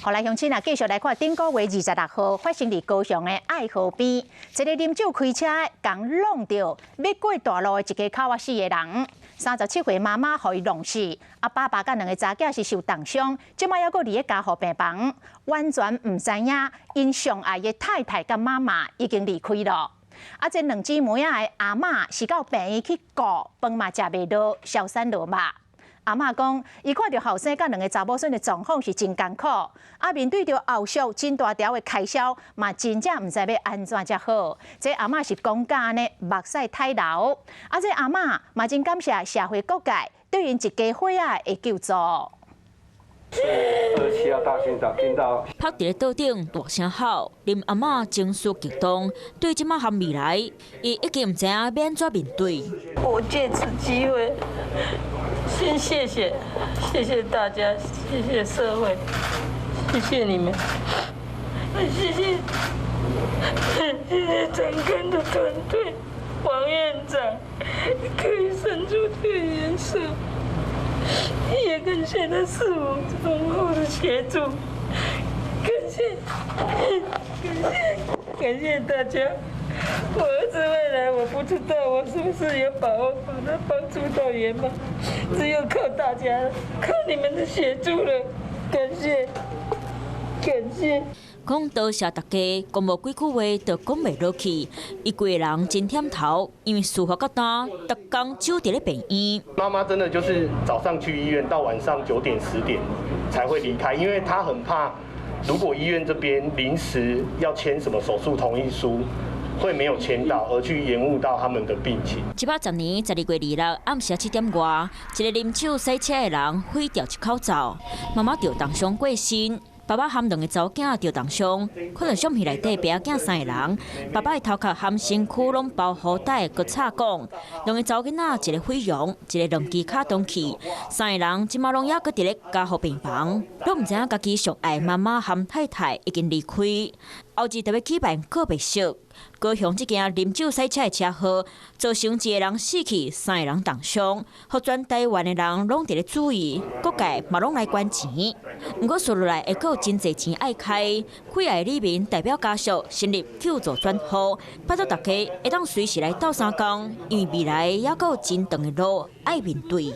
后来乡亲啊，继续来看顶个月26号发生伫高雄的爱河边，一个啉酒开车刚弄到要过大路的一个口死的人，37岁妈妈被伊弄死，爸爸甲2个查囝是受重伤，即摆还阁伫个加护病房，完全唔知影因上爱的太太甲妈妈已经离开了。这2姊妹仔的阿嬷是到病院去顾，饭嘛食袂落，消散落嘛。阿嬷讲，伊看到后生甲2个查某孙的状况是真艰苦，面对着后续真大条的开销，嘛真正唔知要安怎才好。这阿嬷是讲假呢，目屎太流。这阿嬷嘛真感谢社会各界对因一家伙仔的救助。27号大清早听到趴伫道顶大声吼，林阿嬷情绪激动，对即马和未来，伊已经唔知影要安怎面对。我借此机会，先谢谢大家，谢谢社会，谢谢你们，谢谢整根的团队，王院长可以伸出这个援手。也感谢他事务忠厚的协助，感谢大家。我儿子未来我不知道我是不是有把握把他帮助到圆满，只有靠大家，靠你们的协助了，感谢。讲多谢大家，讲无几句话就讲袂落去。伊规个人真忝头，因为事发到单，逐工守伫咧病院。妈妈真的就是早上去医院，到晚上9点10点才会离开，因为她很怕，如果医院这边临时要签什么手术同意书，会没有签到，而去延误到他们的病情。1810年12月26暗时7点外，一个啉酒洗车的人毁掉一口罩，妈妈着重伤过身。爸爸含2个查某囝着重伤，看到相片内底爸仔囝3个人，爸爸的头壳含身躯拢包好带，佮插管，2个查某囡仔一个毁容，一个2支卡通器，3个人即马拢还搁伫咧加护病房，都唔知影家己上爱妈妈含太太已经离开。后日特别举办告别式，高雄这件啉酒洗车的车祸，造成1个人死去，3个人重伤，互全台湾的人拢伫咧注意，各界嘛拢来捐钱。不过说落来，会阁有真侪钱爱开，queer的里面代表家属成立救助专户，拜托大家会当随时来斗相共，因为未来还阁有真长的路爱面对。